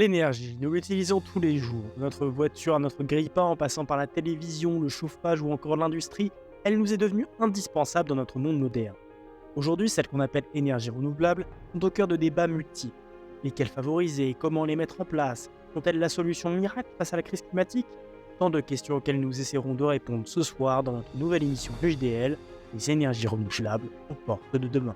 L'énergie, nous l'utilisons tous les jours. De notre voiture à notre grille-pain, en passant par la télévision, le chauffage ou encore l'industrie, elle nous est devenue indispensable dans notre monde moderne. Aujourd'hui, celles qu'on appelle énergies renouvelables sont au cœur de débats multiples. Lesquelles favoriser, comment les mettre en place, sont-elles la solution miracle face à la crise climatique? Tant de questions auxquelles nous essaierons de répondre ce soir dans notre nouvelle émission de JDL, les énergies renouvelables aux portes de demain.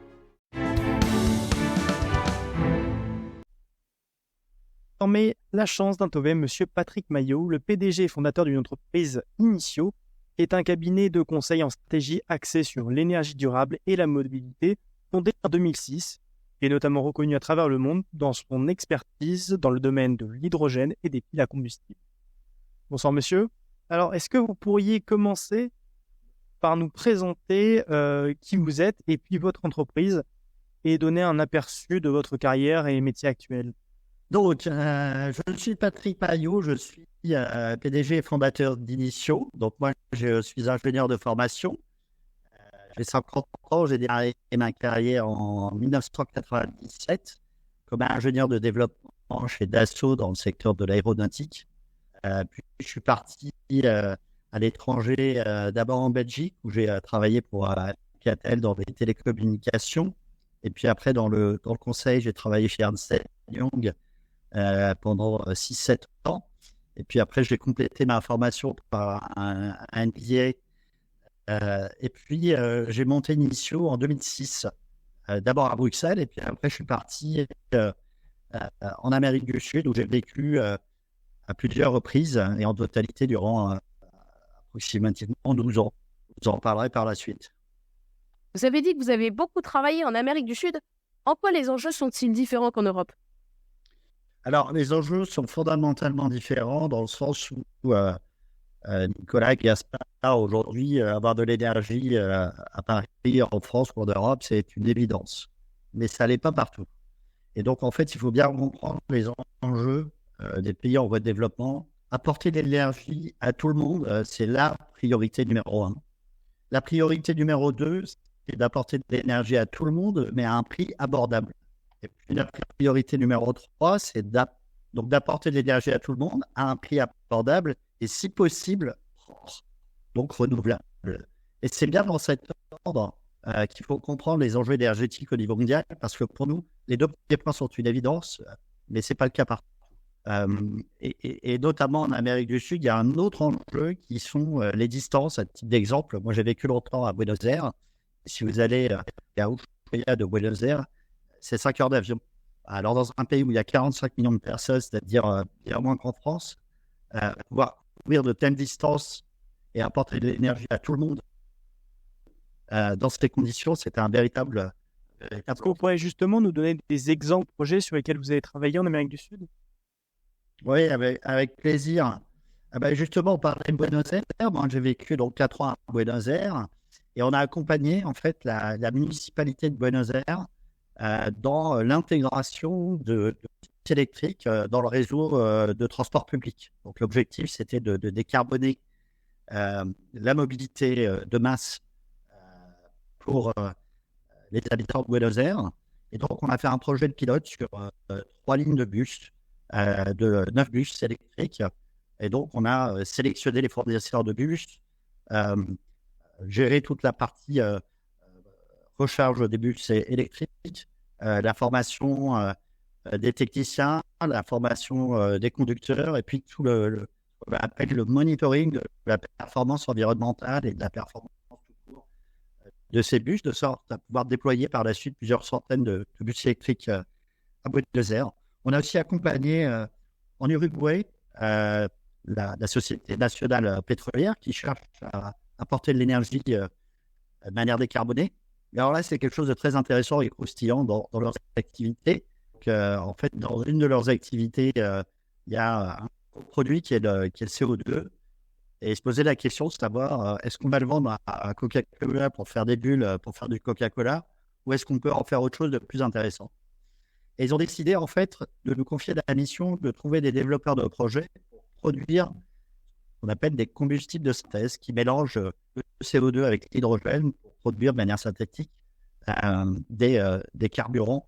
Formé la chance d'interviewer M. Patrick Maillot, le PDG et fondateur d'une entreprise Initio, qui est un cabinet de conseil en stratégie axé sur l'énergie durable et la mobilité, fondé en 2006, et notamment reconnu à travers le monde dans son expertise dans le domaine de l'hydrogène et des piles à combustible. Bonsoir monsieur. Alors, est-ce que vous pourriez commencer par nous présenter qui vous êtes et puis votre entreprise et donner un aperçu de votre carrière et métier actuel? Donc, je suis Patrick Maillot, je suis PDG et fondateur d'Initio. Donc, moi, je suis ingénieur de formation. J'ai 50 ans, j'ai démarré ma carrière en 1997 comme ingénieur de développement chez Dassault dans le secteur de l'aéronautique. Puis, je suis parti à l'étranger, d'abord en Belgique, où j'ai travaillé pour Alcatel dans les télécommunications. Et puis après, dans le conseil, j'ai travaillé chez Ernst & Young pendant 6-7 ans. Et puis après, j'ai complété ma formation par un MBA. Et puis, j'ai monté Initio en 2006, d'abord à Bruxelles. Et puis après, je suis parti en Amérique du Sud, où j'ai vécu à plusieurs reprises et en totalité durant approximativement 12 ans. Je vous en parlerai par la suite. Vous avez dit que vous avez beaucoup travaillé en Amérique du Sud. En quoi les enjeux sont-ils différents qu'en Europe? Alors, les enjeux sont fondamentalement différents dans le sens où Nicolas Gaspard, aujourd'hui, avoir de l'énergie à Paris, en France ou en Europe, c'est une évidence. Mais ça l'est pas partout. Et donc, en fait, il faut bien comprendre les enjeux des pays en voie de développement. Apporter de l'énergie à tout le monde, c'est la priorité numéro 1. La priorité numéro 2, c'est d'apporter de l'énergie à tout le monde, mais à un prix abordable. Et puis la priorité numéro 3, c'est d'apporter de l'énergie à tout le monde à un prix abordable et si possible, donc renouvelable. Et c'est bien dans cet ordre qu'il faut comprendre les enjeux énergétiques au niveau mondial, parce que pour nous, les deux premiers points sont une évidence, mais ce n'est pas le cas partout. Et notamment en Amérique du Sud, il y a un autre enjeu qui sont les distances. À titre d'exemple, moi j'ai vécu longtemps à Buenos Aires. Si vous allez à Ushuaia de Buenos Aires, c'est 5 heures d'avion. Alors, dans un pays où il y a 45 millions de personnes, c'est-à-dire bien moins qu'en France, pouvoir couvrir de telles distances et apporter de l'énergie à tout le monde, dans ces conditions, c'est un véritable... Est-ce que vous pourriez justement nous donner des exemples de projets sur lesquels vous avez travaillé en Amérique du Sud? Oui, avec plaisir. Justement, on parlait de Buenos Aires. Moi, j'ai vécu donc 4 ans à Buenos Aires et on a accompagné en fait la municipalité de Buenos Aires dans l'intégration de bus électriques dans le réseau de transport public. Donc, l'objectif, c'était de décarboner la mobilité de masse pour les habitants de Buenos Aires. Et donc, on a fait un projet de pilote sur 3 lignes de bus, de 9 bus électriques. Et donc, on a sélectionné les fournisseurs de bus, géré toute la partie recharge des bus électriques, la formation des techniciens, la formation des conducteurs et puis tout ce qu'on appelle le monitoring de la performance environnementale et de la performance tout court de ces bus, de sorte à pouvoir déployer par la suite plusieurs centaines de bus électriques à Buenos Aires. On a aussi accompagné en Uruguay la Société nationale pétrolière qui cherche à apporter de l'énergie de manière décarbonée. Et alors là, c'est quelque chose de très intéressant et croustillant dans leurs activités. Donc, en fait, dans une de leurs activités, il y a un produit qui est le CO2. Et se poser la question de savoir, est-ce qu'on va le vendre à Coca-Cola pour faire des bulles, pour faire du Coca-Cola, ou est-ce qu'on peut en faire autre chose de plus intéressant? Et ils ont décidé, en fait, de nous confier la mission de trouver des développeurs de projets pour produire ce qu'on appelle des combustibles de synthèse qui mélangent le CO2 avec l'hydrogène pour produire de manière synthétique des carburants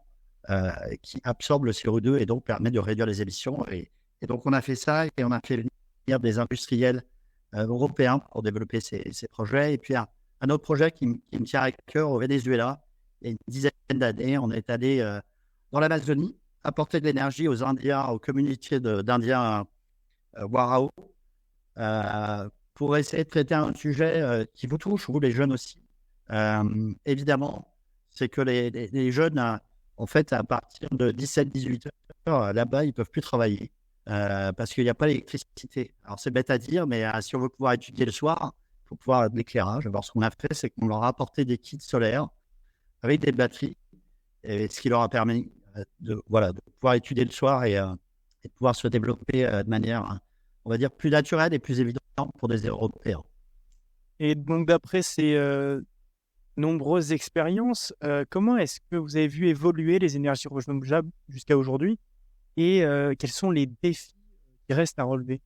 qui absorbe le CO2 et donc permet de réduire les émissions. Et donc, on a fait ça et on a fait venir des industriels européens pour développer ces projets. Et puis, un autre projet qui me tient à cœur au Venezuela, il y a une dizaine d'années, on est allé dans l'Amazonie apporter de l'énergie aux Indiens, aux communautés d'Indiens Warao, pour essayer de traiter un sujet qui vous touche, vous les jeunes aussi. Évidemment, c'est que les jeunes, en fait, à partir de 17-18 heures, là-bas, ils ne peuvent plus travailler parce qu'il n'y a pas d'électricité. Alors, c'est bête à dire, mais si on veut pouvoir étudier le soir, il faut pouvoir avoir de l'éclairage. Alors, ce qu'on a fait, c'est qu'on leur a apporté des kits solaires avec des batteries, et ce qui leur a permis de pouvoir étudier le soir et de pouvoir se développer de manière, on va dire, plus naturelle et plus évidente pour des Européens. Et donc, d'après ces nombreuses expériences, comment est-ce que vous avez vu évoluer les énergies renouvelables jusqu'à aujourd'hui et quels sont les défis qui restent à relever?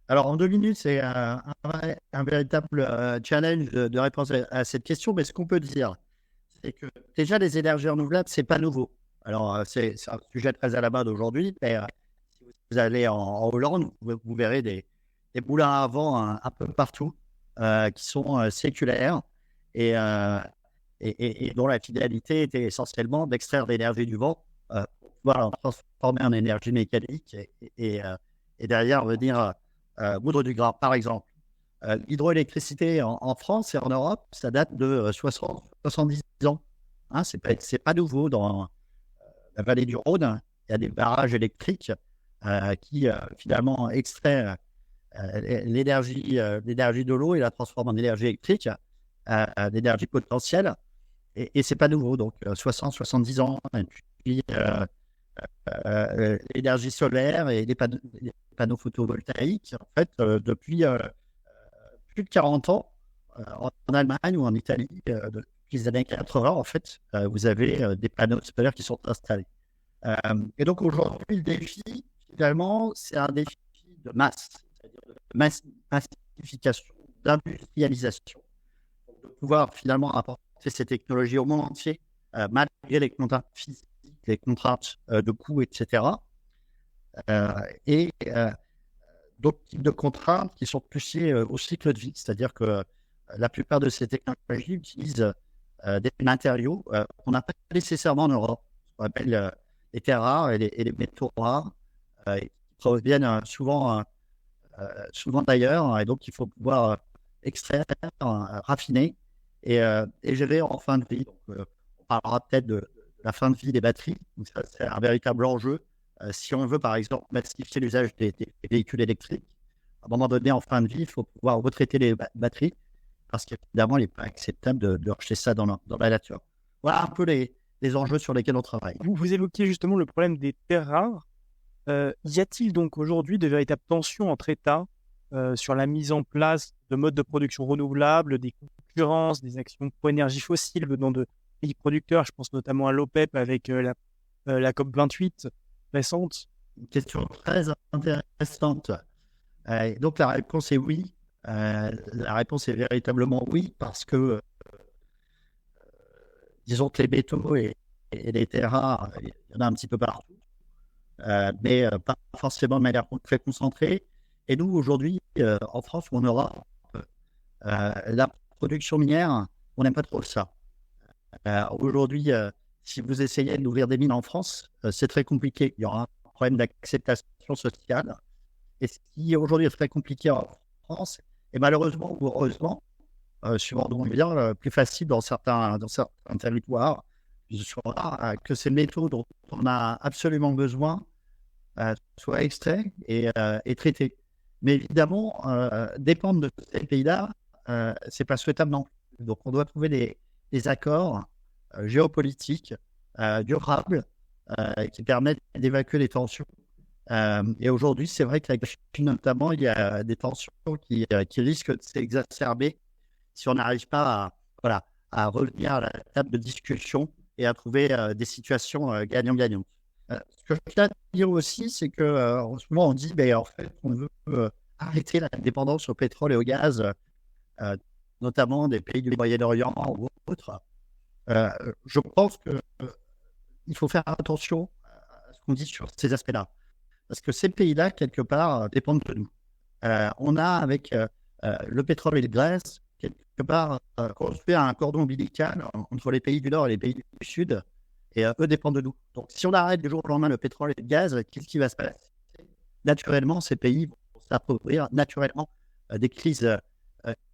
Alors, en 2 minutes, c'est un véritable challenge de réponse à cette question, mais ce qu'on peut dire, c'est que déjà, les énergies renouvelables, ce n'est pas nouveau. Alors, c'est un sujet très à la mode aujourd'hui, mais si vous allez en Hollande, vous verrez des moulins à vent un peu partout qui sont séculaires et dont la finalité était essentiellement d'extraire l'énergie du vent pour pouvoir la transformer en énergie mécanique et derrière venir moudre du gras. Par exemple, l'hydroélectricité en France et en Europe, ça date de 60-70 ans. Hein, c'est pas nouveau. Dans la vallée du Rhône, il y a des barrages électriques qui finalement extraient l'énergie de l'eau et la transforment en énergie électrique, d'énergie potentielle. Et c'est pas nouveau. Donc 60-70 ans. Et puis l'énergie solaire et les panneaux photovoltaïques, en fait, depuis plus de 40 ans, en Allemagne ou en Italie, depuis les années 80, en fait, vous avez des panneaux solaires qui sont installés. Et donc aujourd'hui, le défi, finalement, c'est un défi de masse, c'est-à-dire de massification, d'industrialisation, de pouvoir finalement apporter ces technologies au monde entier, malgré les contraintes physiques, les contraintes de coûts, etc. Et d'autres types de contraintes qui sont poussées au cycle de vie, c'est-à-dire que la plupart de ces technologies utilisent des matériaux qu'on n'a pas nécessairement en Europe, ce qu'on appelle les terres rares et les métaux rares, qui proviennent souvent d'ailleurs, et donc il faut pouvoir extraire, raffiner et gérer en fin de vie. Donc, on parlera peut-être de la fin de vie des batteries, donc ça, c'est un véritable enjeu. Si on veut, par exemple, massifier l'usage des véhicules électriques, à un moment donné, en fin de vie, il faut pouvoir retraiter les batteries parce qu'évidemment, il n'est pas acceptable de rejeter ça dans la nature. Voilà un peu les enjeux sur lesquels on travaille. Vous évoquiez justement le problème des terres rares. Y a-t-il donc aujourd'hui de véritables tensions entre États sur la mise en place de modes de production renouvelables, des concurrences, des actions pro-énergie fossile venant de pays producteurs? Je pense notamment à l'OPEP avec la COP28 récente. Une question très intéressante. Donc la réponse est oui. La réponse est véritablement oui, parce que disons que les métaux et les terres rares, il y en a un petit peu partout, mais pas forcément de manière très concentrée. Et nous, aujourd'hui, en France ou en Europe, la production minière, on n'aime pas trop ça. Aujourd'hui, si vous essayez d'ouvrir des mines en France, c'est très compliqué. Il y aura un problème d'acceptation sociale. Et ce qui aujourd'hui est très compliqué en France, et malheureusement ou heureusement, suivant d'où on vient, plus facile dans certains territoires, que ces métaux dont on a absolument besoin soient extraits et traités. Mais évidemment, dépendre de ces pays-là, c'est pas souhaitable non plus. Donc on doit trouver des accords géopolitiques durables qui permettent d'évacuer les tensions. Et aujourd'hui, c'est vrai qu'avec la Chine notamment, il y a des tensions qui risquent de s'exacerber si on n'arrive pas à revenir à la table de discussion et à trouver des situations gagnant-gagnant. Ce que je tiens à dire aussi, c'est qu'en ce moment, on dit en fait, on veut arrêter la dépendance au pétrole et au gaz, notamment des pays du Moyen-Orient ou autres. Je pense que il faut faire attention à ce qu'on dit sur ces aspects-là. Parce que ces pays-là, quelque part, dépendent de nous. On a, avec le pétrole et le gaz, quelque part, construit un cordon ombilical entre les pays du Nord et les pays du Sud, et eux dépendent de nous. Donc, si on arrête du jour au lendemain le pétrole et le gaz, qu'est-ce qui va se passer? Naturellement, ces pays vont s'appauvrir, naturellement, des crises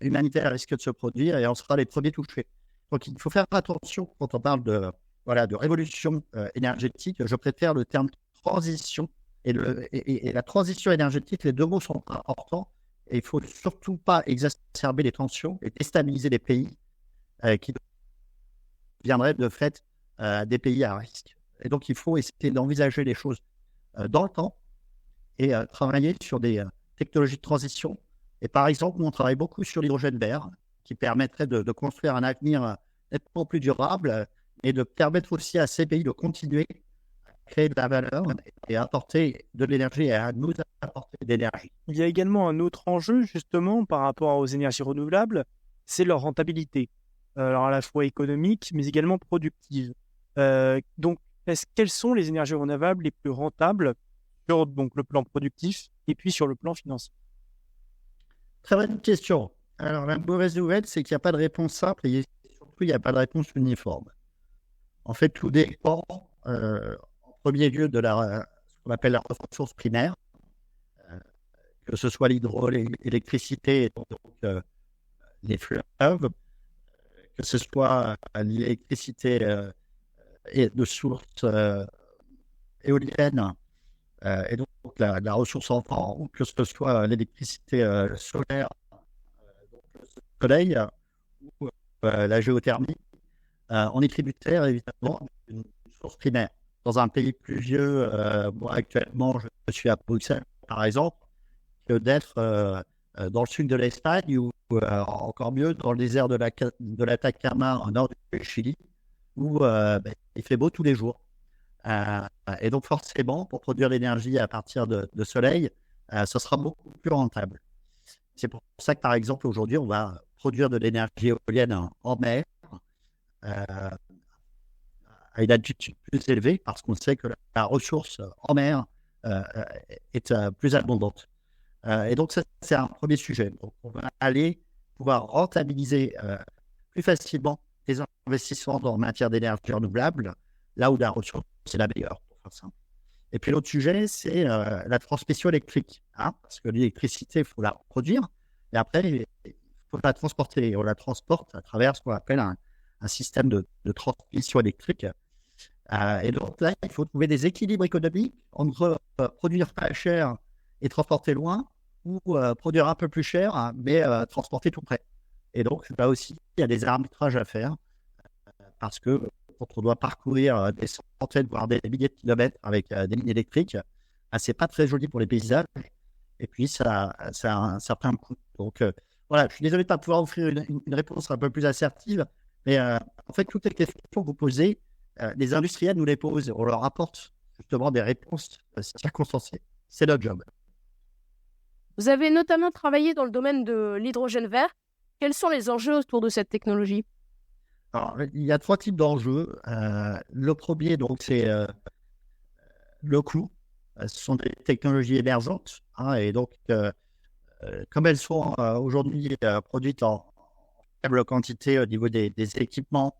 humanitaires risquent de se produire et on sera les premiers touchés. Donc, il faut faire attention quand on parle de révolution énergétique. Je préfère le terme transition. Et la transition énergétique, les deux mots sont importants. Et il ne faut surtout pas exacerber les tensions et déstabiliser les pays qui viendraient de fait des pays à risque. Et donc, il faut essayer d'envisager les choses dans le temps et travailler sur des technologies de transition. Et par exemple, nous, on travaille beaucoup sur l'hydrogène vert, qui permettrait de construire un avenir nettement plus durable et de permettre aussi à ces pays de continuer à créer de la valeur et à apporter de l'énergie et à nous apporter de l'énergie. Il y a également un autre enjeu, justement, par rapport aux énergies renouvelables, c'est leur rentabilité. Alors, à la fois économique, mais également productive. Donc, quelles sont les énergies renouvelables les plus rentables sur donc, le plan productif et puis sur le plan financier? Très bonne question. Alors, la mauvaise nouvelle, c'est qu'il n'y a pas de réponse simple et surtout, il n'y a pas de réponse uniforme. En fait, tout dépend, en premier lieu, de ce qu'on appelle la ressource primaire, que ce soit l'hydroélectricité, donc les fleuves, que ce soit l'électricité de source éolienne, et donc la ressource en vent, ou que ce soit l'électricité solaire, donc le soleil, ou la géothermie. On est tributaire, évidemment, d'une source primaire. Dans un pays pluvieux, moi actuellement, je suis à Bruxelles, par exemple, que d'être dans le sud de l'Espagne ou encore mieux dans le désert de l'Atacama, au nord du Chili, où il fait beau tous les jours. Et donc, forcément, pour produire l'énergie à partir de soleil, ce sera beaucoup plus rentable. C'est pour ça que, par exemple, aujourd'hui, on va produire de l'énergie éolienne en mer, à une altitude plus élevée, parce qu'on sait que la ressource en mer est plus abondante. Et donc, ça, c'est un premier sujet. Donc, on va aller pouvoir rentabiliser plus facilement les investissements en matière d'énergie renouvelable, là où la ressource est la meilleure, pour faire simple. Et puis, l'autre sujet, c'est la transmission électrique, parce que l'électricité, il faut la produire, et après, il faut la transporter. Et on la transporte à travers ce qu'on appelle un système de transmission électrique. Et donc là, il faut trouver des équilibres économiques entre produire pas cher et transporter loin, ou produire un peu plus cher, mais transporter tout près. Et donc, là aussi, il y a des arbitrages à faire, parce que quand on doit parcourir des centaines, voire des milliers de kilomètres avec des lignes électriques, c'est pas très joli pour les paysages, et puis ça a un certain coût. Donc voilà, je suis désolé de ne pas pouvoir offrir une réponse un peu plus assertive, mais en fait, toutes les questions que vous posez, les industriels nous les posent, on leur apporte justement des réponses circonstanciées. C'est notre job. Vous avez notamment travaillé dans le domaine de l'hydrogène vert. Quels sont les enjeux autour de cette technologie? Alors, il y a 3 types d'enjeux. Le premier, donc, c'est le coût. Ce sont des technologies émergentes, et donc, comme elles sont aujourd'hui produites en faible quantité au niveau des équipements,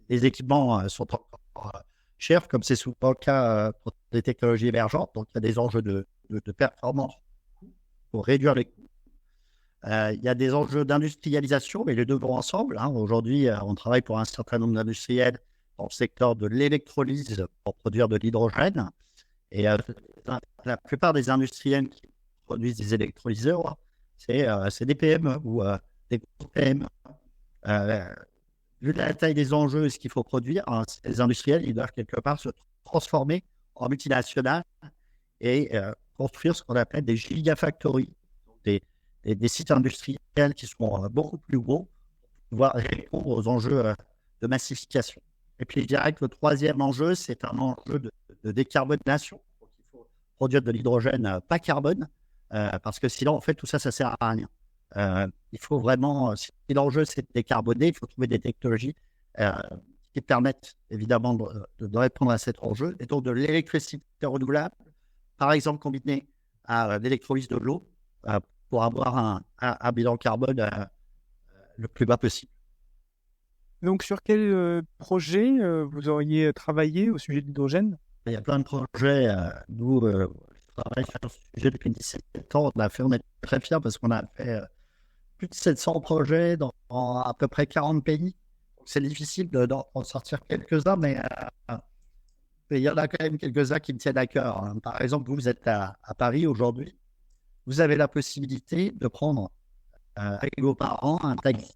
les équipements sont encore chers, comme c'est souvent le cas pour des technologies émergentes. Donc, il y a des enjeux de performance pour réduire les coûts. Il y a des enjeux d'industrialisation, mais les deux vont ensemble. Aujourd'hui, on travaille pour un certain nombre d'industriels dans le secteur de l'électrolyse pour produire de l'hydrogène. Et la plupart des industriels qui produisent des électrolyseurs, c'est des PME ou des grosses PME. Vu la taille des enjeux et ce qu'il faut produire, les industriels, ils doivent quelque part se transformer en multinationales et construire ce qu'on appelle des gigafactories, donc des sites industriels qui sont beaucoup plus gros pour pouvoir répondre aux enjeux de massification. Et puis, je dirais que le troisième enjeu, c'est un enjeu de décarbonation. Donc, il faut produire de l'hydrogène pas carbone, parce que sinon, en fait, tout ça, ça ne sert à rien. Il faut vraiment, si l'enjeu, c'est de décarboner, il faut trouver des technologies qui qui permettent évidemment de répondre à cet enjeu, et donc de l'électricité renouvelable, par exemple combinée à l'électrolyse de l'eau, pour avoir un bilan carbone le plus bas possible. Donc, sur quel projet vous auriez travaillé au sujet de l'hydrogène? Il y a plein de projets. Nous, je travaille sur ce sujet depuis 17 ans. On est très fiers parce qu'on a fait plus de 700 projets dans à peu près 40 pays. Donc, c'est difficile d'en sortir quelques-uns, mais il y en a quand même quelques-uns qui me tiennent à cœur, hein. Par exemple, vous êtes à Paris aujourd'hui. Vous avez la possibilité de prendre avec vos parents un taxi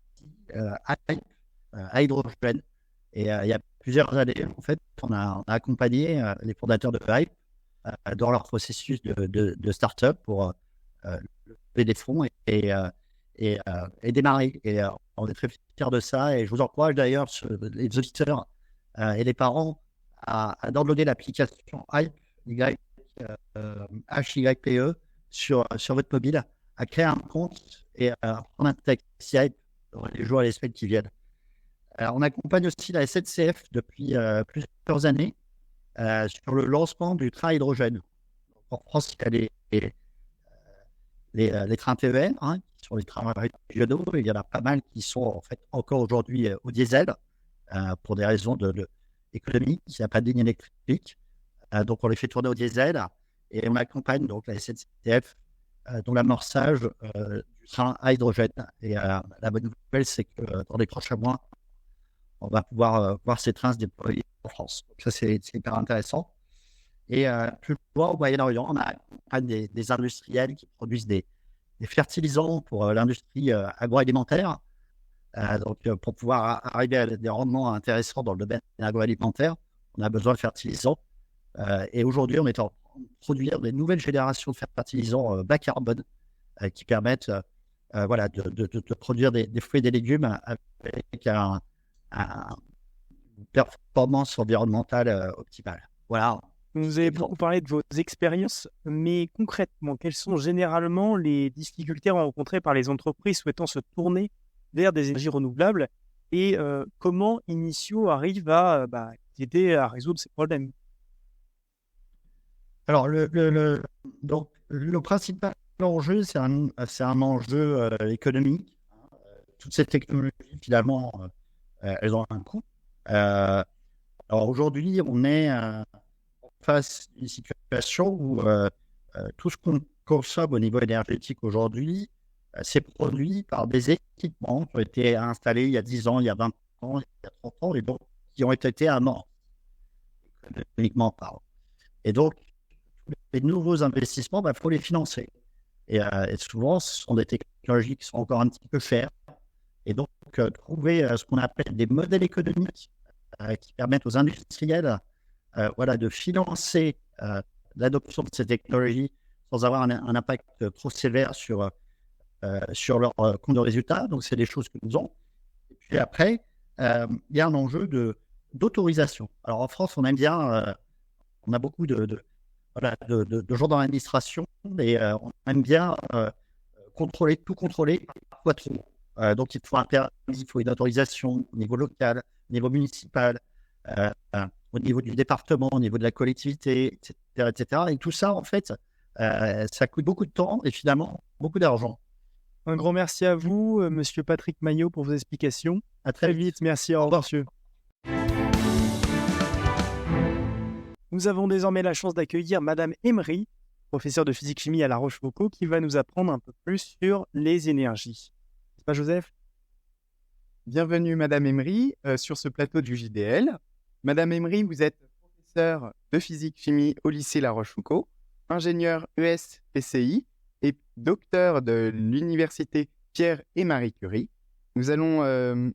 à hydrogène. Et il y a plusieurs années, en fait, on a accompagné les fondateurs de Hype dans leur processus de start-up pour lever des fonds et démarrer. Et on est très fiers de ça. Et je vous encourage d'ailleurs, les auditeurs et les parents, à downloader l'application Hype, HYPE, sur votre mobile, à créer un compte et à prendre un taxi Hype dans les jours et les semaines qui viennent. Alors, on accompagne aussi la SNCF depuis plusieurs années sur le lancement du train hydrogène. En France, il y a les trains TER, hein, qui sont les trains régionaux. Il y en a pas mal qui sont en fait encore aujourd'hui au diesel pour des raisons économiques. Il n'y a pas de ligne électrique. Donc, on les fait tourner au diesel et on accompagne donc la SNCF dans l'amorçage du train à hydrogène. Et la bonne nouvelle, c'est que dans les prochains mois, on va pouvoir voir ces trains se déployer en France. Donc ça, c'est hyper intéressant. Et plus loin, au Moyen-Orient, on a des industriels qui produisent des fertilisants pour l'industrie agroalimentaire. Donc, pour pouvoir arriver à des rendements intéressants dans le domaine agroalimentaire, on a besoin de fertilisants. Et aujourd'hui, on est en train de produire des nouvelles générations de fertilisants bas carbone qui permettent de produire des fruits et des légumes avec une performance environnementale optimale. Voilà. Vous avez beaucoup parlé de vos expériences, mais concrètement, quelles sont généralement les difficultés rencontrées par les entreprises souhaitant se tourner vers des énergies renouvelables et comment Initio arrive à aider à résoudre ces problèmes? Alors, le principal enjeu, c'est un enjeu économique. Toutes ces technologies, finalement, elles ont un coût. Alors aujourd'hui, on est face à une situation où tout ce qu'on consomme au niveau énergétique aujourd'hui, c'est produit par des équipements qui ont été installés il y a 10 ans, il y a 20 ans, il y a 30 ans, et donc qui ont été amortis, économiquement parlant. Et donc, les nouveaux investissements, il faut les financer. Et souvent, ce sont des technologies qui sont encore un petit peu chères. Et donc, trouver ce qu'on appelle des modèles économiques qui permettent aux industriels de financer l'adoption de ces technologies sans avoir un impact trop sévère sur leur compte de résultat. Donc, c'est des choses que nous avons. Et puis après, il y a un enjeu d'autorisation. Alors, en France, on aime bien, on a beaucoup de gens dans l'administration et on aime bien tout contrôler, parfois trop. Donc, il faut un permis, il faut une autorisation au niveau local, au niveau municipal, au niveau du département, au niveau de la collectivité, etc. Et tout ça, en fait, ça coûte beaucoup de temps et finalement beaucoup d'argent. Un grand merci à vous, Monsieur Patrick Maillot, pour vos explications. À très vite. Merci, au revoir, monsieur. Nous avons désormais la chance d'accueillir Madame Emery, professeure de physique-chimie à La Rochefoucauld, qui va nous apprendre un peu plus sur les énergies. C'est pas Joseph? Bienvenue Madame Emery sur ce plateau du JDL. Madame Emery, vous êtes professeure de physique-chimie au lycée La Rochefoucauld, ingénieure ES-PCI et docteur de l'université Pierre et Marie Curie. Nous allons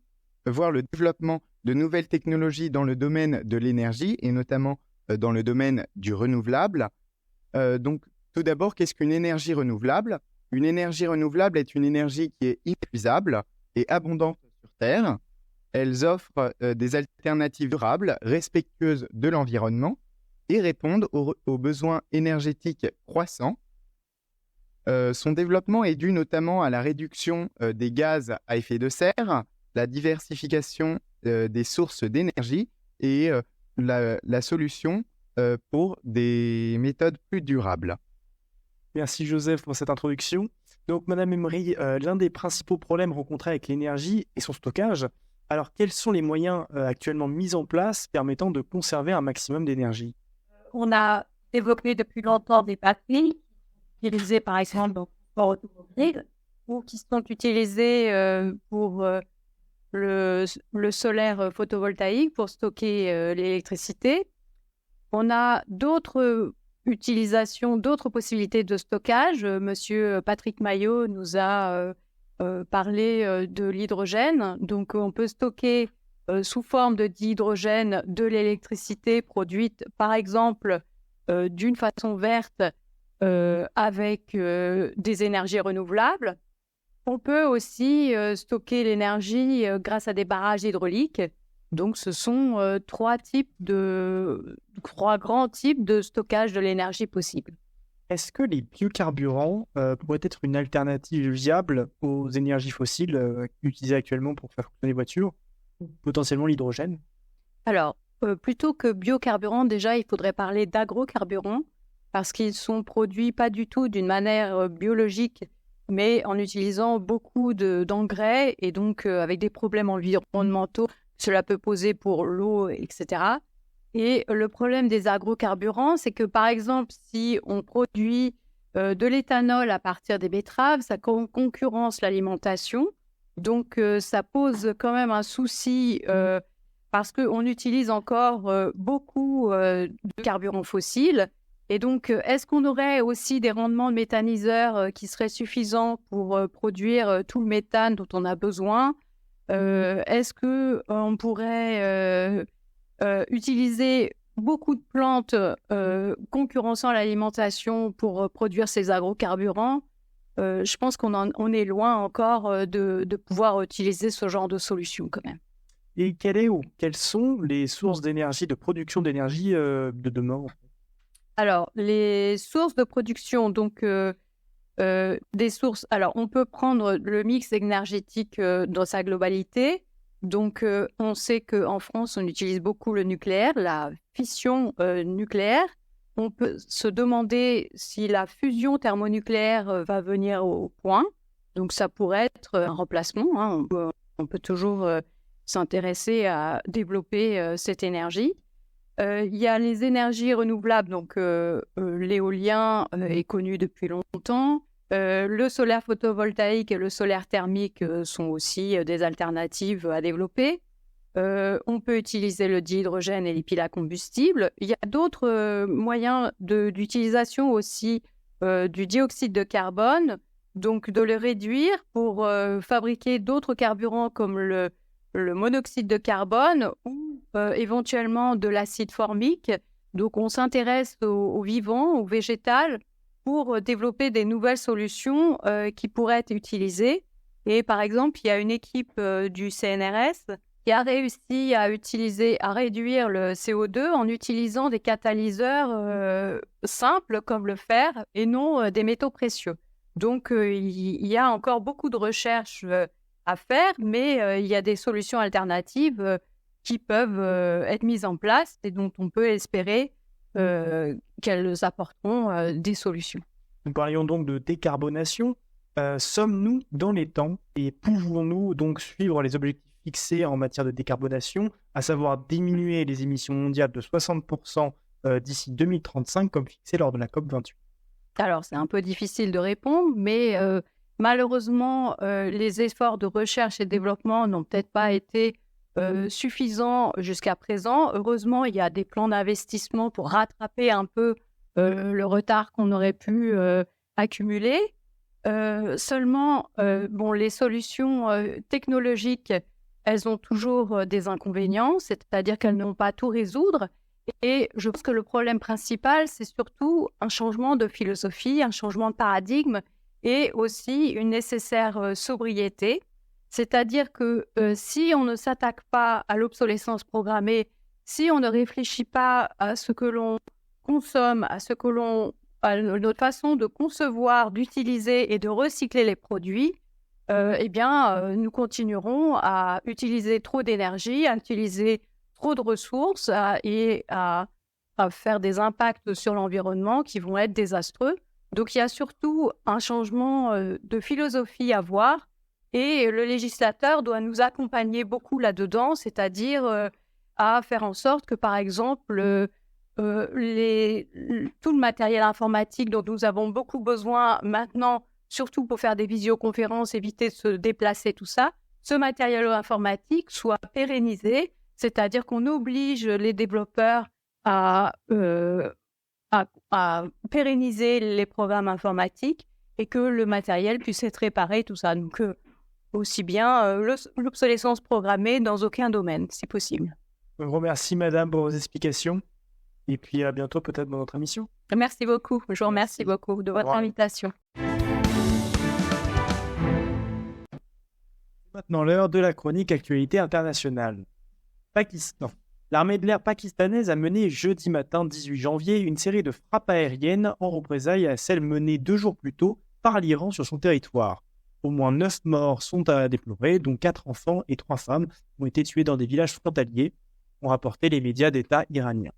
voir le développement de nouvelles technologies dans le domaine de l'énergie et notamment dans le domaine du renouvelable. Donc, tout d'abord, qu'est-ce qu'une énergie renouvelable? Une énergie renouvelable est une énergie qui est inépuisable et abondante sur Terre. Elles offrent des alternatives durables, respectueuses de l'environnement et répondent aux besoins énergétiques croissants. Son développement est dû notamment à la réduction des gaz à effet de serre, la diversification des sources d'énergie et la solution pour des méthodes plus durables. Merci Joseph pour cette introduction. Donc Madame Emery, l'un des principaux problèmes rencontrés avec l'énergie est son stockage. Alors quels sont les moyens actuellement mis en place permettant de conserver un maximum d'énergie? On a développé depuis longtemps des batteries utilisées par exemple dans le transport automobile ou qui sont utilisées pour le solaire photovoltaïque pour stocker l'électricité. On a d'autres utilisations, d'autres possibilités de stockage. Monsieur Patrick Maillot nous a parlé de l'hydrogène. Donc, on peut stocker sous forme de d'hydrogène de l'électricité produite, par exemple, d'une façon verte avec des énergies renouvelables. On peut aussi stocker l'énergie grâce à des barrages hydrauliques. Donc, ce sont trois grands types de stockage de l'énergie possibles. Est-ce que les biocarburants pourraient être une alternative viable aux énergies fossiles utilisées actuellement pour faire fonctionner les voitures, ou potentiellement l'hydrogène? Alors, plutôt que biocarburants, déjà, il faudrait parler d'agrocarburants parce qu'ils sont produits pas du tout d'une manière biologique, mais en utilisant beaucoup d'engrais et donc avec des problèmes environnementaux. Cela peut poser pour l'eau, etc. Et le problème des agrocarburants, c'est que, par exemple, si on produit de l'éthanol à partir des betteraves, ça concurrence l'alimentation. Donc, ça pose quand même un souci parce qu'on utilise encore beaucoup de carburants fossiles. Et donc, est-ce qu'on aurait aussi des rendements de méthaniseurs qui seraient suffisants pour produire tout le méthane dont on a besoin? Est-ce qu'on pourrait utiliser beaucoup de plantes concurrençant l'alimentation pour produire ces agrocarburants? Je pense qu'on est loin encore de pouvoir utiliser ce genre de solution quand même. Et quelles sont les sources d'énergie, de production d'énergie de demain? Alors, les sources de production, donc des sources. Alors, on peut prendre le mix énergétique dans sa globalité. Donc, on sait qu'en France, on utilise beaucoup le nucléaire, la fission nucléaire. On peut se demander si la fusion thermonucléaire va venir au point. Donc, ça pourrait être un remplacement. Hein. On peut toujours s'intéresser à développer cette énergie. Il y a les énergies renouvelables, donc l'éolien est connu depuis longtemps. Le solaire photovoltaïque et le solaire thermique sont aussi des alternatives à développer. On peut utiliser le dihydrogène et les piles à combustible. Il y a d'autres moyens d'utilisation aussi du dioxyde de carbone, donc de le réduire pour fabriquer d'autres carburants comme le monoxyde de carbone ou éventuellement de l'acide formique. Donc, on s'intéresse au vivant, au végétal, pour développer des nouvelles solutions qui pourraient être utilisées. Et par exemple, il y a une équipe du CNRS qui a réussi à réduire le CO2 en utilisant des catalyseurs simples comme le fer et non des métaux précieux. Donc, il y a encore beaucoup de recherches à faire, mais il y a des solutions alternatives qui peuvent être mises en place et dont on peut espérer qu'elles apporteront des solutions. Nous parlions donc de décarbonation. Sommes-nous dans les temps et pouvons-nous donc suivre les objectifs fixés en matière de décarbonation, à savoir diminuer les émissions mondiales de 60% d'ici 2035, comme fixé lors de la COP28? Alors, c'est un peu difficile de répondre, mais malheureusement, les efforts de recherche et développement n'ont peut-être pas été suffisants jusqu'à présent. Heureusement, il y a des plans d'investissement pour rattraper un peu le retard qu'on aurait pu accumuler. Seulement, les solutions technologiques, elles ont toujours des inconvénients, c'est-à-dire qu'elles n'ont pas à tout résoudre. Et je pense que le problème principal, c'est surtout un changement de philosophie, un changement de paradigme et aussi une nécessaire sobriété. C'est-à-dire que si on ne s'attaque pas à l'obsolescence programmée, si on ne réfléchit pas à ce que l'on consomme, à notre façon de concevoir, d'utiliser et de recycler les produits, nous continuerons à utiliser trop d'énergie, à utiliser trop de ressources et à faire des impacts sur l'environnement qui vont être désastreux. Donc, il y a surtout un changement de philosophie à voir et le législateur doit nous accompagner beaucoup là-dedans, c'est-à-dire à faire en sorte que, par exemple, tout le matériel informatique dont nous avons beaucoup besoin maintenant, surtout pour faire des visioconférences, éviter de se déplacer, tout ça, ce matériel informatique soit pérennisé, c'est-à-dire qu'on oblige les développeurs à pérenniser les programmes informatiques et que le matériel puisse être réparé, tout ça. Donc, aussi bien l'obsolescence programmée dans aucun domaine, si possible. Je vous remercie, madame, pour vos explications. Et puis à bientôt, peut-être, dans notre émission. Merci beaucoup. Je vous remercie beaucoup de votre invitation. Maintenant, l'heure de la chronique actualité internationale. Pakistan. L'armée de l'air pakistanaise a mené jeudi matin 18 janvier une série de frappes aériennes en représailles à celles menées 2 jours plus tôt par l'Iran sur son territoire. Au moins 9 morts sont à déplorer, dont 4 enfants et 3 femmes ont été tués dans des villages frontaliers, ont rapporté les médias d'État iraniens.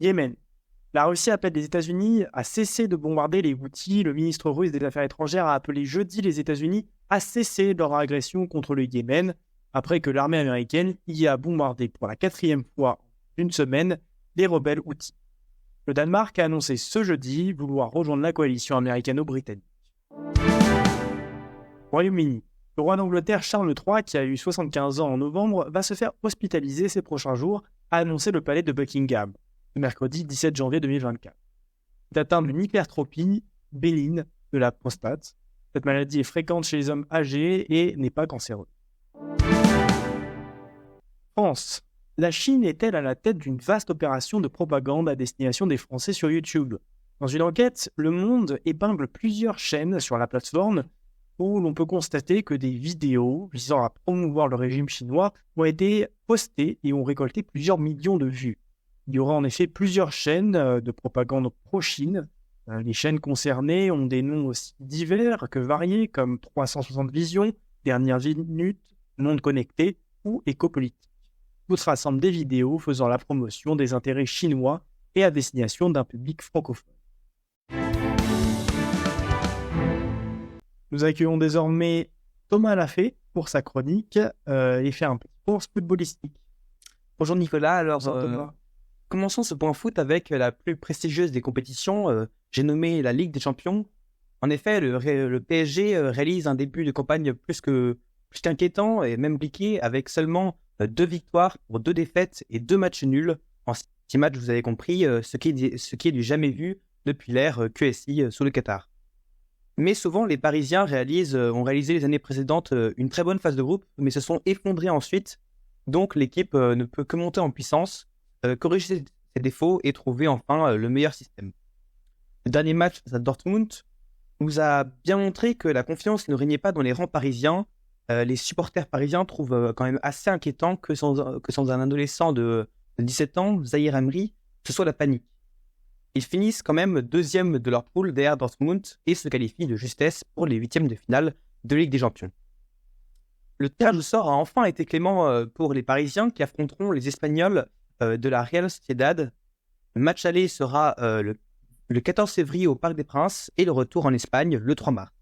Yémen. La Russie appelle les États-Unis à cesser de bombarder les Houthis. Le ministre russe des Affaires étrangères a appelé jeudi les États-Unis à cesser leur agression contre le Yémen, après que l'armée américaine y a bombardé pour la 4e fois en une semaine les rebelles Houthis. Le Danemark a annoncé ce jeudi vouloir rejoindre la coalition américano-britannique. Royaume-Uni. Le roi d'Angleterre Charles III, qui a eu 75 ans en novembre, va se faire hospitaliser ces prochains jours, a annoncé le palais de Buckingham, le mercredi 17 janvier 2024. Il est atteint d'une hypertrophie bénigne de la prostate. Cette maladie est fréquente chez les hommes âgés et n'est pas cancéreuse. France. La Chine est-elle à la tête d'une vaste opération de propagande à destination des Français sur YouTube ? Dans une enquête, Le Monde épingle plusieurs chaînes sur la plateforme où l'on peut constater que des vidéos visant à promouvoir le régime chinois ont été postées et ont récolté plusieurs millions de vues. Il y aura en effet plusieurs chaînes de propagande pro-Chine. Les chaînes concernées ont des noms aussi divers que variés, comme 360 Visions, Dernière Minute, Monde Connecté ou Éco-Politique. Toutes rassemblent des vidéos faisant la promotion des intérêts chinois et à destination d'un public francophone. Nous accueillons désormais Thomas Lafay pour sa chronique et fait un petit cours footballistique. Bonjour Nicolas, alors Thomas. commençons ce point foot avec la plus prestigieuse des compétitions, j'ai nommé la Ligue des Champions. En effet, le PSG réalise un début de campagne plus qu'inquiétant et même compliqué, avec seulement 2 victoires pour 2 défaites et 2 matchs nuls. En 6 matchs, vous avez compris, ce qui est du jamais vu depuis l'ère QSI sous le Qatar. Mais souvent, les Parisiens ont réalisé les années précédentes une très bonne phase de groupe, mais se sont effondrés ensuite. Donc l'équipe ne peut que monter en puissance, corriger ses défauts et trouver enfin le meilleur système. Le dernier match face à Dortmund nous a bien montré que la confiance ne régnait pas dans les rangs parisiens. Les supporters parisiens trouvent quand même assez inquiétant que sans un adolescent de 17 ans, Zahir Emery, ce soit la panique. Ils finissent quand même 2e de leur poule derrière Dortmund et se qualifient de justesse pour les 8e de finale de Ligue des Champions. Le tirage au sort a enfin été clément pour les Parisiens qui affronteront les Espagnols de la Real Sociedad. Le match aller sera le 14 février au Parc des Princes et le retour en Espagne le 3 mars.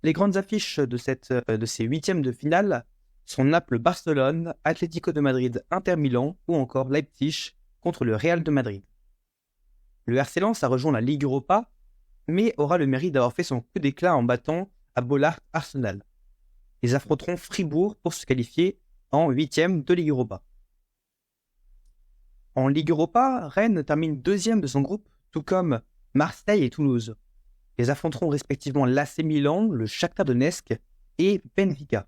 Les grandes affiches de ces 8e de finale sont Naples-Barcelone, Atlético de Madrid, Inter Milan ou encore Leipzig contre le Real de Madrid. Le RC Lens a rejoint la Ligue Europa, mais aura le mérite d'avoir fait son coup d'éclat en battant à Bollaert Arsenal. Ils affronteront Fribourg pour se qualifier en 8e de Ligue Europa. En Ligue Europa, Rennes termine 2e de son groupe, tout comme Marseille et Toulouse. Ils affronteront respectivement l'AC Milan, le Shakhtar Donetsk et Benfica.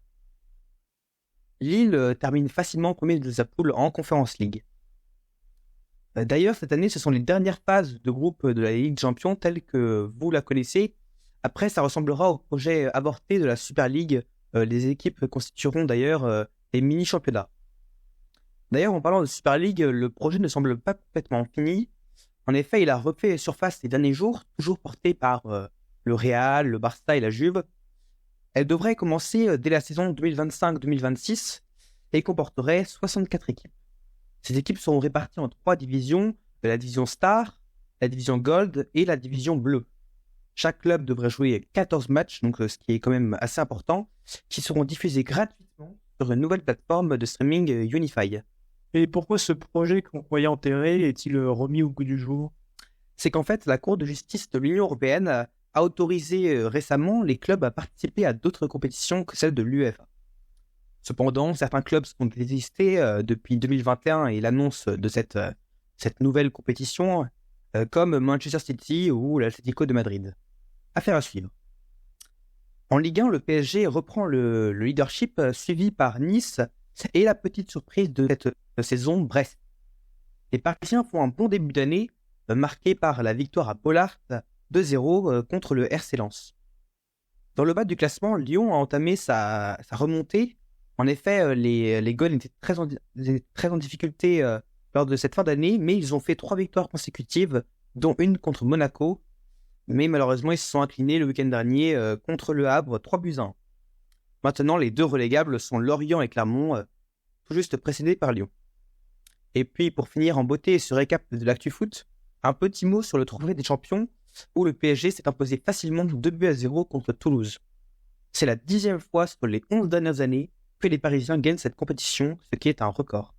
Lille termine facilement premier de sa poule en Conference League. D'ailleurs, cette année, ce sont les dernières phases de groupe de la Ligue des Champions telle que vous la connaissez. Après, ça ressemblera au projet avorté de la Super League. Les équipes constitueront d'ailleurs des mini-championnats. D'ailleurs, en parlant de Super League, le projet ne semble pas complètement fini. En effet, il a refait surface ces derniers jours, toujours porté par le Real, le Barça et la Juve. Elle devrait commencer dès la saison 2025-2026 et comporterait 64 équipes. Ces équipes seront réparties en 3 divisions, la division Star, la division Gold et la division Bleue. Chaque club devrait jouer 14 matchs, donc ce qui est quand même assez important, qui seront diffusés gratuitement sur une nouvelle plateforme de streaming Unify. Et pourquoi ce projet qu'on croyait enterré est-il remis au goût du jour? C'est qu'en fait, la Cour de justice de l'Union européenne a autorisé récemment les clubs à participer à d'autres compétitions que celles de l'UEFA. Cependant, certains clubs sont désistés depuis 2021 et l'annonce de cette nouvelle compétition, comme Manchester City ou l'Atlético de Madrid. Affaire à suivre. En Ligue 1, le PSG reprend le leadership suivi par Nice et la petite surprise de cette saison, Brest. Les Parisiens font un bon début d'année, marqué par la victoire à Bollaert 2-0 contre le RC Lens. Dans le bas du classement, Lyon a entamé sa remontée. En effet, les Gones étaient très en difficulté lors de cette fin d'année, mais ils ont fait 3 victoires consécutives, dont une contre Monaco. Mais malheureusement, ils se sont inclinés le week-end dernier contre Le Havre, 3-1. Maintenant, les 2 relégables sont Lorient et Clermont, tout juste précédés par Lyon. Et puis, pour finir en beauté ce récap de l'actu foot, un petit mot sur le trophée des champions, où le PSG s'est imposé facilement 2-0 contre Toulouse. C'est la 10e fois sur les 11 dernières années que les Parisiens gagnent cette compétition, ce qui est un record.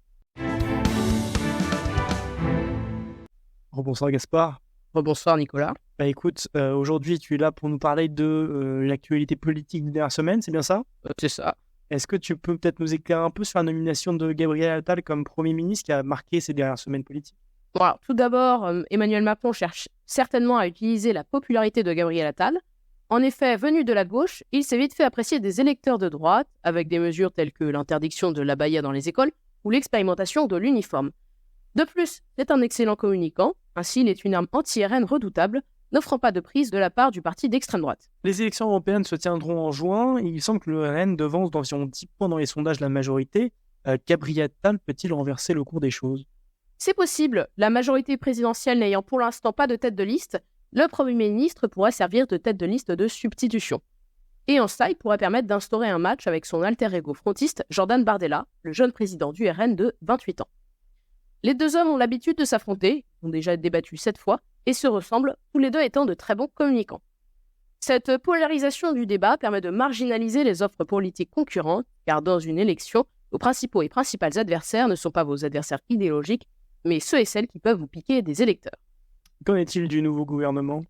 Bonsoir Gaspard. Bonsoir Nicolas. Bah écoute, aujourd'hui tu es là pour nous parler de l'actualité politique des dernières semaines, c'est bien ça? C'est ça. Est-ce que tu peux peut-être nous éclairer un peu sur la nomination de Gabriel Attal comme Premier ministre qui a marqué ces dernières semaines politiques? Bon, tout d'abord, Emmanuel Macron cherche certainement à utiliser la popularité de Gabriel Attal. En effet, venu de la gauche, il s'est vite fait apprécier des électeurs de droite, avec des mesures telles que l'interdiction de l'abaya dans les écoles ou l'expérimentation de l'uniforme. De plus, c'est un excellent communicant, ainsi il est une arme anti-RN redoutable, n'offrant pas de prise de la part du parti d'extrême droite. Les élections européennes se tiendront en juin, et il semble que le RN devance d'environ 10 points dans les sondages la majorité. Gabriel Attal peut-il renverser le cours des choses? C'est possible, la majorité présidentielle n'ayant pour l'instant pas de tête de liste, le Premier ministre pourrait servir de tête de liste de substitution. Et en ça, il pourrait permettre d'instaurer un match avec son alter ego frontiste, Jordan Bardella, le jeune président du RN de 28 ans. Les deux hommes ont l'habitude de s'affronter, ont déjà débattu 7 fois, et se ressemblent, tous les deux étant de très bons communicants. Cette polarisation du débat permet de marginaliser les offres politiques concurrentes, car dans une élection, vos principaux et principales adversaires ne sont pas vos adversaires idéologiques, mais ceux et celles qui peuvent vous piquer des électeurs. Qu'en est-il du nouveau gouvernement?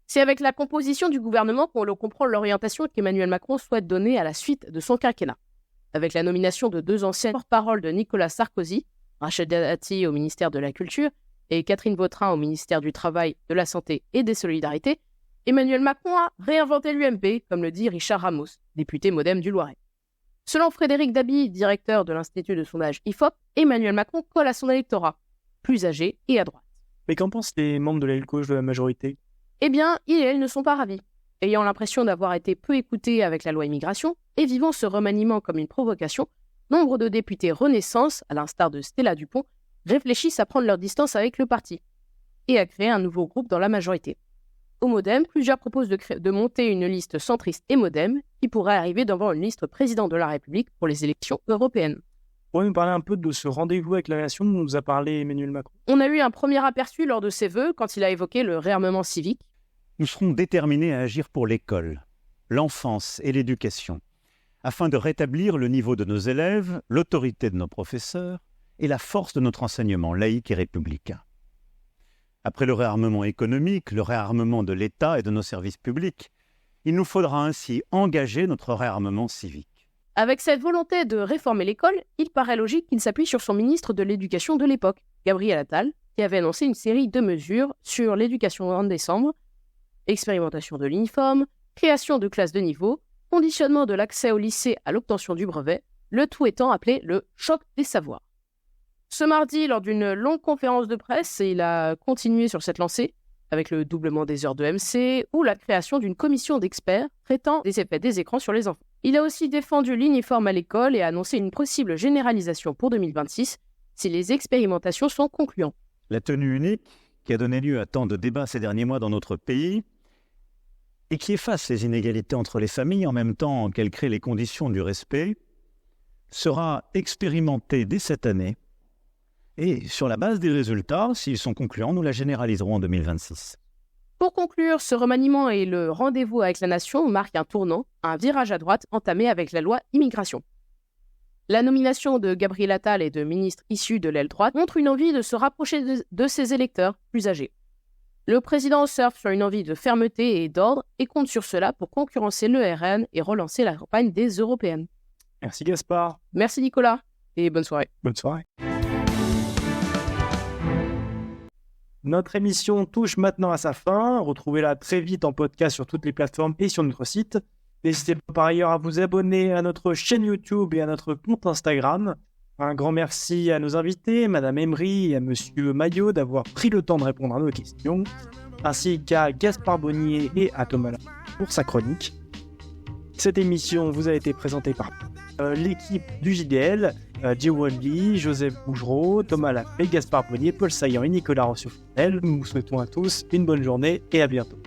C'est avec la composition du gouvernement qu'on comprend l'orientation qu'Emmanuel Macron souhaite donner à la suite de son quinquennat. Avec la nomination de 2 anciennes porte-parole de Nicolas Sarkozy, Rachel Dati au ministère de la Culture et Catherine Vautrin au ministère du Travail, de la Santé et des Solidarités, Emmanuel Macron a réinventé l'UMP, comme le dit Richard Ramos, député MoDem du Loiret. Selon Frédéric Dabi, directeur de l'Institut de sondage IFOP, Emmanuel Macron colle à son électorat, plus âgé et à droite. Mais qu'en pensent les membres de l'aile gauche de la majorité? Eh bien, ils et elles ne sont pas ravis. Ayant l'impression d'avoir été peu écoutés avec la loi immigration et vivant ce remaniement comme une provocation, nombre de députés Renaissance, à l'instar de Stella Dupont, réfléchissent à prendre leur distance avec le parti et à créer un nouveau groupe dans la majorité. Au MoDem, plusieurs proposent de monter une liste centriste et MoDem qui pourrait arriver devant une liste président de la République pour les élections européennes. Vous pourriez nous parler un peu de ce rendez-vous avec la nation dont nous a parlé Emmanuel Macron? On a eu un premier aperçu lors de ses vœux quand il a évoqué le réarmement civique. Nous serons déterminés à agir pour l'école, l'enfance et l'éducation, afin de rétablir le niveau de nos élèves, l'autorité de nos professeurs et la force de notre enseignement laïque et républicain. Après le réarmement économique, le réarmement de l'État et de nos services publics, il nous faudra ainsi engager notre réarmement civique. Avec cette volonté de réformer l'école, il paraît logique qu'il s'appuie sur son ministre de l'Éducation de l'époque, Gabriel Attal, qui avait annoncé une série de mesures sur l'éducation en décembre, expérimentation de l'uniforme, création de classes de niveau, conditionnement de l'accès au lycée à l'obtention du brevet, le tout étant appelé le choc des savoirs. Ce mardi, lors d'une longue conférence de presse, il a continué sur cette lancée, avec le doublement des heures de MC ou la création d'une commission d'experts traitant des effets des écrans sur les enfants. Il a aussi défendu l'uniforme à l'école et a annoncé une possible généralisation pour 2026 si les expérimentations sont concluantes. La tenue unique, qui a donné lieu à tant de débats ces derniers mois dans notre pays, et qui efface les inégalités entre les familles en même temps qu'elle crée les conditions du respect, sera expérimentée dès cette année et sur la base des résultats, s'ils sont concluants, nous la généraliserons en 2026. Pour conclure, ce remaniement et le rendez-vous avec la nation marquent un tournant, un virage à droite entamé avec la loi immigration. La nomination de Gabriel Attal et de ministres issus de l'aile droite montre une envie de se rapprocher de ses électeurs plus âgés. Le président surfe sur une envie de fermeté et d'ordre et compte sur cela pour concurrencer le RN et relancer la campagne des européennes. Merci Gaspard. Merci Nicolas et bonne soirée. Bonne soirée. Notre émission touche maintenant à sa fin. Retrouvez-la très vite en podcast sur toutes les plateformes et sur notre site. N'hésitez pas par ailleurs à vous abonner à notre chaîne YouTube et à notre compte Instagram. Un grand merci à nos invités, Madame Emery et à Monsieur Maillot d'avoir pris le temps de répondre à nos questions, ainsi qu'à Gaspard Bonnier et à Thomas Lafont pour sa chronique. Cette émission vous a été présentée par l'équipe du JDL, Jiwon Lee, Joseph Bougereau, Thomas Lafont, Gaspard Bonnier, Paul Saillant et Nicolas Rossieux-Fontenelle. Nous vous souhaitons à tous une bonne journée et à bientôt.